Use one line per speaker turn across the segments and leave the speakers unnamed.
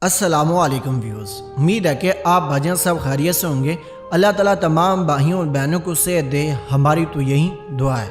السلام علیکم ویوز، امید ہے کہ آپ بھائیاں سب خیریت سے ہوں گے۔ اللہ تعالیٰ تمام بھائیوں اور بہنوں کو صحت دے، ہماری تو یہی دعا ہے۔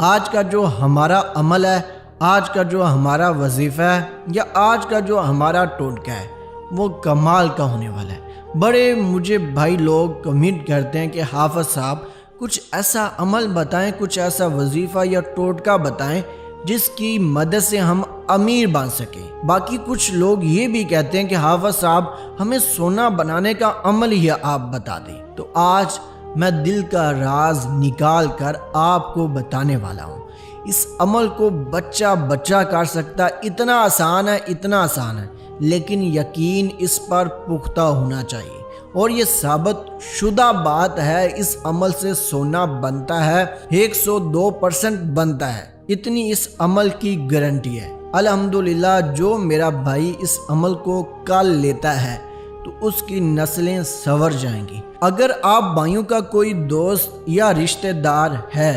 آج کا جو ہمارا عمل ہے، آج کا جو ہمارا وظیفہ ہے یا آج کا جو ہمارا ٹوٹکا ہے وہ کمال کا ہونے والا ہے۔ بڑے مجھے بھائی لوگ کمنٹ کرتے ہیں کہ حافظ صاحب کچھ ایسا عمل بتائیں، کچھ ایسا وظیفہ یا ٹوٹکا بتائیں جس کی مدد سے ہم امیر بن سکیں۔ باقی کچھ لوگ یہ بھی کہتے ہیں کہ حافظ صاحب ہمیں سونا بنانے کا عمل ہی آپ بتا دیں۔ تو آج میں دل کا راز نکال کر آپ کو بتانے والا ہوں۔ اس عمل کو بچہ کر سکتا، اتنا آسان ہے، اتنا آسان ہے، لیکن یقین اس پر پختہ ہونا چاہیے اور یہ ثابت شدہ بات ہے۔ اس عمل سے سونا بنتا ہے، 102% بنتا ہے، اتنی اس عمل کی گارنٹی ہے۔ الحمدللہ جو میرا بھائی اس عمل کو کر لیتا ہے تو اس کی نسلیں سنور جائیں گی۔ اگر آپ بھائیوں کا کوئی دوست یا رشتہ دار ہے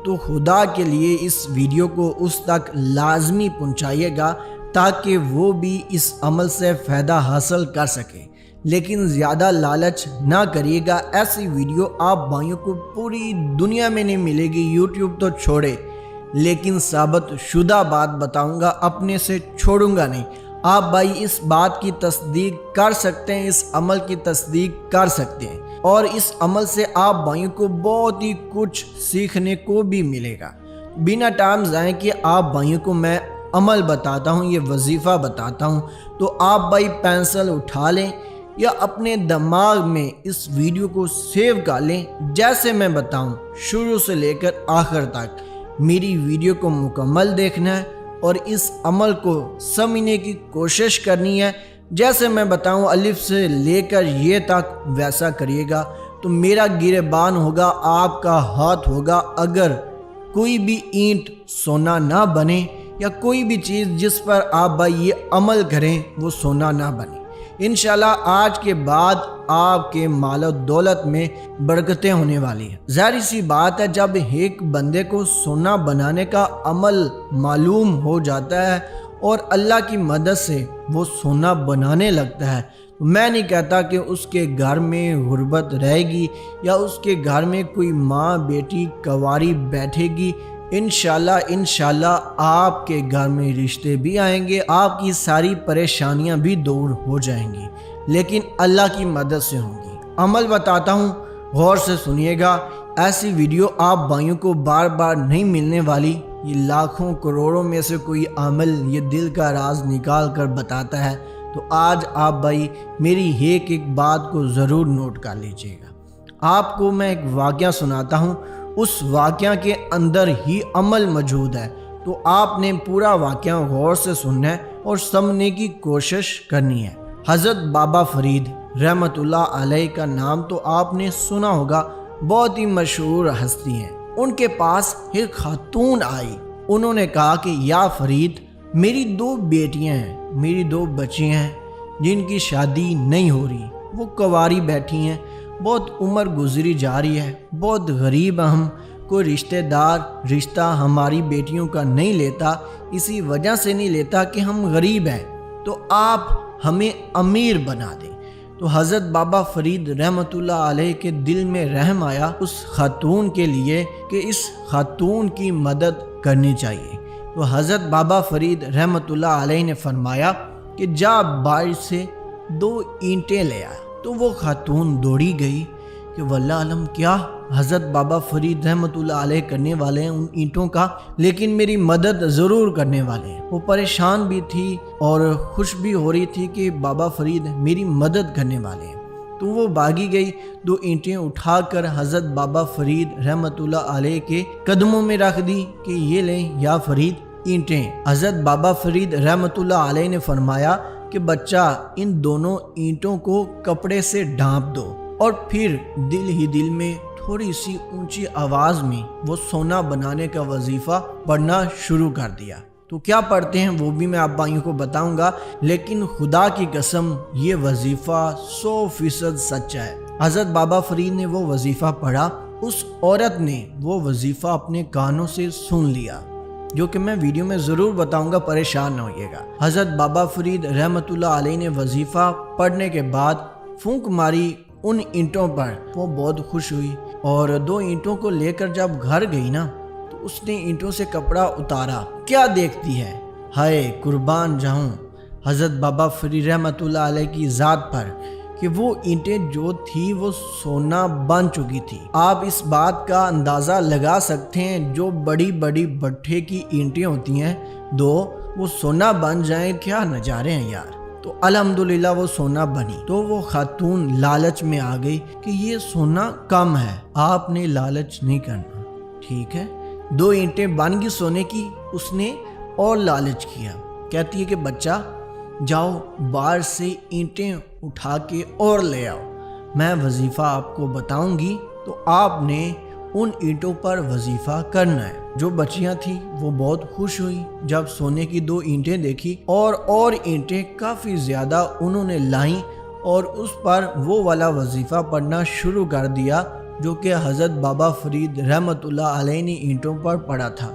تو خدا کے لیے اس ویڈیو کو اس تک لازمی پہنچائیے گا تاکہ وہ بھی اس عمل سے فائدہ حاصل کر سکے، لیکن زیادہ لالچ نہ کریے گا۔ ایسی ویڈیو آپ بھائیوں کو پوری دنیا میں نہیں ملے گی، یوٹیوب تو چھوڑے، لیکن ثابت شدہ بات بتاؤں گا، اپنے سے چھوڑوں گا نہیں۔ آپ بھائی اس بات کی تصدیق کر سکتے ہیں، اس عمل کی تصدیق کر سکتے ہیں، اور اس عمل سے آپ بھائیوں کو بہت ہی کچھ سیکھنے کو بھی ملے گا۔ بنا ٹائم ضائع کیے آپ بھائیوں کو میں عمل بتاتا ہوں، یہ وظیفہ بتاتا ہوں، تو آپ بھائی پینسل اٹھا لیں یا اپنے دماغ میں اس ویڈیو کو سیو کر لیں۔ جیسے میں بتاؤں شروع سے لے کر آخر تک میری ویڈیو کو مکمل دیکھنا ہے اور اس عمل کو سمجھنے کی کوشش کرنی ہے۔ جیسے میں بتاؤں الف سے لے کر یہ تک ویسا کریے گا تو میرا گریبان ہوگا، آپ کا ہاتھ ہوگا۔ اگر کوئی بھی اینٹ سونا نہ بنے یا کوئی بھی چیز جس پر آپ بھائی یہ عمل کریں وہ سونا نہ بنے، انشاءاللہ آج کے بعد آپ کے مال و دولت میں برکتیں ہونے والی ہیں۔ ظاہر سی بات ہے، جب ایک بندے کو سونا بنانے کا عمل معلوم ہو جاتا ہے اور اللہ کی مدد سے وہ سونا بنانے لگتا ہے، میں نہیں کہتا کہ اس کے گھر میں غربت رہے گی یا اس کے گھر میں کوئی ماں بیٹی کنواری بیٹھے گی۔ انشاءاللہ آپ کے گھر میں رشتے بھی آئیں گے، آپ کی ساری پریشانیاں بھی دور ہو جائیں گی، لیکن اللہ کی مدد سے ہوں گی۔ عمل بتاتا ہوں، غور سے سنیے گا۔ ایسی ویڈیو آپ بھائیوں کو بار بار نہیں ملنے والی، یہ لاکھوں کروڑوں میں سے کوئی عامل یہ دل کا راز نکال کر بتاتا ہے۔ تو آج آپ بھائی میری ایک بات کو ضرور نوٹ کر لیجئے گا۔ آپ کو میں ایک واقعہ سناتا ہوں، اس واقعہ کے اندر ہی عمل موجود ہے، تو آپ نے پورا واقعہ غور سے سننا ہے اور سمجھنے کی کوشش کرنی ہے۔ حضرت بابا فرید رحمت اللہ علیہ کا نام تو آپ نے سنا ہوگا، بہت ہی مشہور ہستی ہیں۔ ان کے پاس ایک خاتون آئی، انہوں نے کہا کہ یا فرید، میری 2 بیٹیاں ہیں، میری 2 بچیاں ہیں جن کی شادی نہیں ہو رہی، وہ کنواری بیٹھی ہیں، بہت عمر گزری جا رہی ہے، بہت غریب ہم، کوئی رشتہ ہماری بیٹیوں کا نہیں لیتا، اسی وجہ سے نہیں لیتا کہ ہم غریب ہیں، تو آپ ہمیں امیر بنا دیں۔ تو حضرت بابا فرید رحمت اللہ علیہ کے دل میں رحم آیا اس خاتون کے لیے کہ اس خاتون کی مدد کرنی چاہیے۔ تو حضرت بابا فرید رحمت اللہ علیہ نے فرمایا کہ جا باہر سے 2 اینٹیں لے آیا۔ تو وہ خاتون دوڑی گئی کہ واللہ علم کیا حضرت بابا فرید رحمت اللہ علیہ کرنے والے ہیں ان اینٹوں کا، لیکن میری مدد ضرور کرنے والے ہیں۔ وہ پریشان بھی تھی اور خوش بھی ہو رہی تھی کہ بابا فرید میری مدد کرنے والے ہیں۔ تو وہ بھاگی گئی، 2 اینٹیں اٹھا کر حضرت بابا فرید رحمت اللہ علیہ کے قدموں میں رکھ دی کہ یہ لیں یا فرید اینٹیں۔ حضرت بابا فرید رحمت اللہ علیہ نے فرمایا کہ بچہ ان دونوں اینٹوں کو کپڑے سے ڈھانپ دو، اور پھر دل ہی دل میں تھوڑی سی اونچی آواز میں وہ سونا بنانے کا وظیفہ پڑھنا شروع کر دیا۔ تو کیا پڑھتے ہیں وہ بھی میں آپ بھائیوں کو بتاؤں گا، لیکن خدا کی قسم یہ وظیفہ 100% سچا ہے۔ حضرت بابا فرید نے وہ وظیفہ پڑھا، اس عورت نے وہ وظیفہ اپنے کانوں سے سن لیا، جو کہ میں ویڈیو میں ضرور بتاؤں گا، پریشان نہ ہوئیے گا۔ حضرت بابا فرید رحمۃ اللہ علیہ نے وظیفہ پڑھنے کے بعد پھونک ماری ان اینٹوں پر، وہ بہت خوش ہوئی اور 2 اینٹوں کو لے کر جب گھر گئی نا تو اس نے اینٹوں سے کپڑا اتارا۔ کیا دیکھتی ہے، ہائے قربان جاؤں حضرت بابا فرید رحمۃ اللہ علیہ کی ذات پر کہ وہ اینٹیں جو تھی وہ سونا بن چکی تھی۔ آپ اس بات کا اندازہ لگا سکتے ہیں، جو بڑی بڑی بٹھے کی اینٹیں ہوتی ہیں وہ سونا بن جائیں، کیا نظارے ہیں یار۔ تو الحمدللہ وہ سونا بنی۔ تو وہ خاتون لالچ میں آ گئی کہ یہ سونا کم ہے، آپ نے لالچ نہیں کرنا، ٹھیک ہے۔ 2 اینٹیں بن گئی سونے کی، اس نے اور لالچ کیا۔ کہتی ہے کہ بچہ جاؤ باہر سے اینٹیں اٹھا کے اور لے آؤ، میں وظیفہ آپ کو بتاؤں گی تو آپ نے ان اینٹوں پر وظیفہ کرنا ہے۔ جو بچیاں تھیں وہ بہت خوش ہوئی جب سونے کی 2 اینٹیں دیکھی، اور اینٹیں کافی زیادہ انہوں نے لائیں اور اس پر وہ والا وظیفہ پڑھنا شروع کر دیا جو کہ حضرت بابا فرید رحمۃ اللہ علیہ نے اینٹوں پر پڑھا تھا۔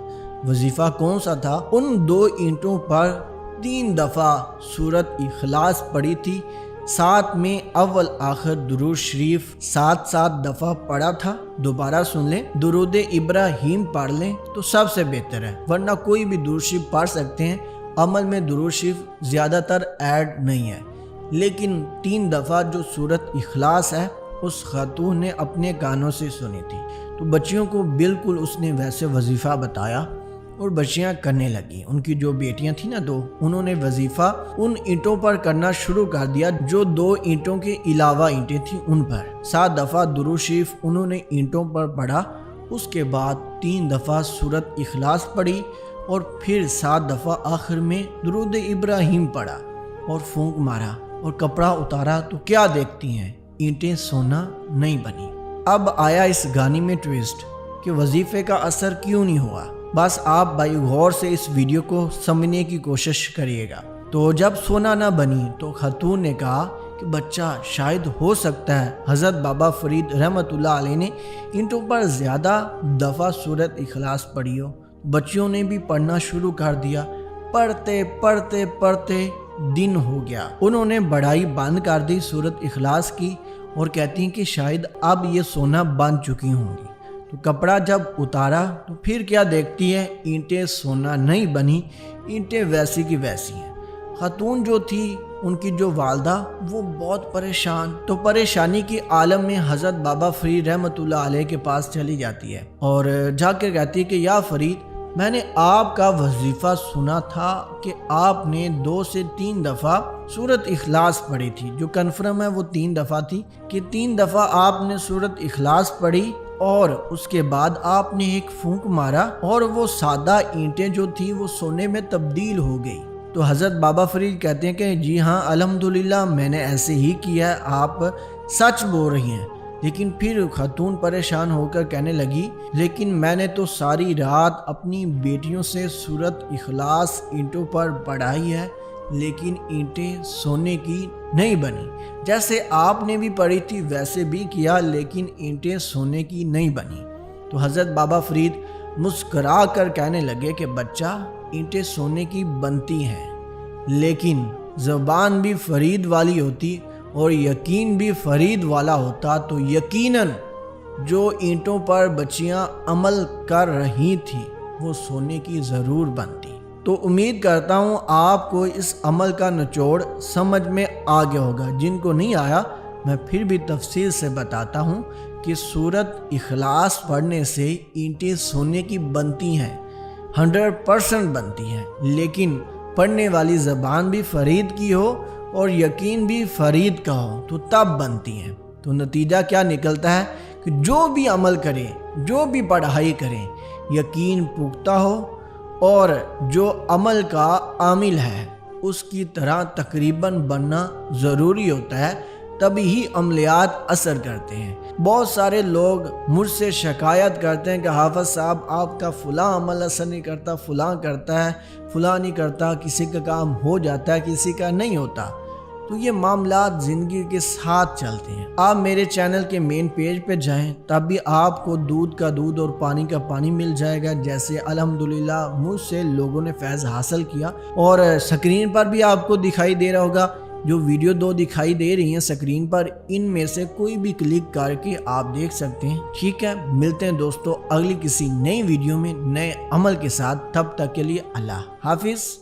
وظیفہ کون سا تھا؟ ان 2 اینٹوں پر 3 دفعہ سورت اخلاص پڑھی تھی، ساتھ میں اول آخر درود شریف 7 دفعہ پڑھا تھا۔ دوبارہ سن لیں، درود ابراہیم پڑھ لیں تو سب سے بہتر ہے، ورنہ کوئی بھی درود شریف پڑھ سکتے ہیں، عمل میں درود شریف زیادہ تر ایڈ نہیں ہے، لیکن 3 دفعہ جو سورت اخلاص ہے اس خاتون نے اپنے کانوں سے سنی تھی۔ تو بچیوں کو بالکل اس نے ویسے وظیفہ بتایا اور بچیاں کرنے لگی۔ ان کی جو بیٹیاں تھیں نا 2، انہوں نے وظیفہ ان اینٹوں پر کرنا شروع کر دیا جو 2 اینٹوں کے علاوہ اینٹیں تھیں ان پر۔ 7 دفعہ درود شریف انہوں نے اینٹوں پر پڑھا، اس کے بعد 3 دفعہ سورت اخلاص پڑھی اور پھر 7 دفعہ آخر میں درود ابراہیم پڑھا اور پھونک مارا اور کپڑا اتارا تو کیا دیکھتی ہیں، اینٹیں سونا نہیں بنی۔ اب آیا اس گانے میں ٹویسٹ کہ وظیفے کا اثر کیوں نہیں ہوا۔ بس آپ بھائی غور سے اس ویڈیو کو سمجھنے کی کوشش کریے گا۔ تو جب سونا نہ بنی تو خاتون نے کہا کہ بچہ شاید ہو سکتا ہے حضرت بابا فرید رحمۃ اللہ علیہ نے اینٹوں پر زیادہ دفعہ سورت اخلاص پڑھی ہو۔ بچیوں نے بھی پڑھنا شروع کر دیا، پڑھتے پڑھتے پڑھتے دن ہو گیا، انہوں نے بڑھائی بند کر دی سورت اخلاص کی اور کہتی ہیں کہ شاید اب یہ سونا بن چکی ہوں گی۔ تو کپڑا جب اتارا تو پھر کیا دیکھتی ہے، اینٹیں سونا نہیں بنی، اینٹیں ویسی کی ویسی ہیں۔ خاتون جو تھی ان کی جو والدہ وہ بہت پریشان، تو پریشانی کے عالم میں حضرت بابا فرید رحمۃ اللہ علیہ کے پاس چلی جاتی ہے اور جا کے کہتی ہے کہ یا فرید، میں نے آپ کا وظیفہ سنا تھا کہ آپ نے 2 سے 3 دفعہ سورت اخلاص پڑھی تھی، جو کنفرم ہے وہ 3 دفعہ تھی کہ 3 دفعہ آپ نے سورت اخلاص پڑھی اور اس کے بعد آپ نے ایک پھونک مارا اور وہ سادہ اینٹیں جو تھی وہ سونے میں تبدیل ہو گئی۔ تو حضرت بابا فرید کہتے ہیں کہ جی ہاں الحمدللہ میں نے ایسے ہی کیا ہے، آپ سچ بول رہی ہیں۔ لیکن پھر خاتون پریشان ہو کر کہنے لگی لیکن میں نے تو ساری رات اپنی بیٹیوں سے سورت اخلاص اینٹوں پر پڑھائی ہے، لیکن اینٹیں سونے کی نہیں بنی، جیسے آپ نے بھی پڑھی تھی ویسے بھی کیا، لیکن اینٹیں سونے کی نہیں بنی۔ تو حضرت بابا فرید مسکرا کر کہنے لگے کہ بچہ اینٹیں سونے کی بنتی ہیں، لیکن زبان بھی فرید والی ہوتی اور یقین بھی فرید والا ہوتا تو یقیناً جو اینٹوں پر بچیاں عمل کر رہی تھیں وہ سونے کی ضرور بنتی۔ تو امید کرتا ہوں آپ کو اس عمل کا نچوڑ سمجھ میں آ گیا ہوگا، جن کو نہیں آیا میں پھر بھی تفصیل سے بتاتا ہوں کہ سورت اخلاص پڑھنے سے اینٹیں سونے کی بنتی ہیں، 100% بنتی ہیں، لیکن پڑھنے والی زبان بھی فرید کی ہو اور یقین بھی فرید کا ہو تو تب بنتی ہیں۔ تو نتیجہ کیا نکلتا ہے کہ جو بھی عمل کریں، جو بھی پڑھائی کریں، یقین پختہ ہو اور جو عمل کا عامل ہے اس کی طرح تقریباً بننا ضروری ہوتا ہے، تبھی ہی عملیات اثر کرتے ہیں۔ بہت سارے لوگ مجھ سے شکایت کرتے ہیں کہ حافظ صاحب آپ کا فلاں عمل اثر نہیں کرتا، فلاں کرتا ہے، فلاں نہیں کرتا، کسی کا کام ہو جاتا ہے، کسی کا نہیں ہوتا۔ تو یہ معاملات زندگی کے ساتھ چلتے ہیں۔ آپ میرے چینل کے مین پیج پہ جائیں تب بھی آپ کو دودھ کا دودھ اور پانی کا پانی مل جائے گا، جیسے الحمدللہ مجھ سے لوگوں نے فیض حاصل کیا۔ اور سکرین پر بھی آپ کو دکھائی دے رہا ہوگا، جو ویڈیو 2 دکھائی دے رہی ہیں سکرین پر، ان میں سے کوئی بھی کلک کر کے آپ دیکھ سکتے ہیں۔ ٹھیک ہے، ملتے ہیں دوستو اگلی کسی نئی ویڈیو میں نئے عمل کے ساتھ، تب تک کے لیے اللہ حافظ۔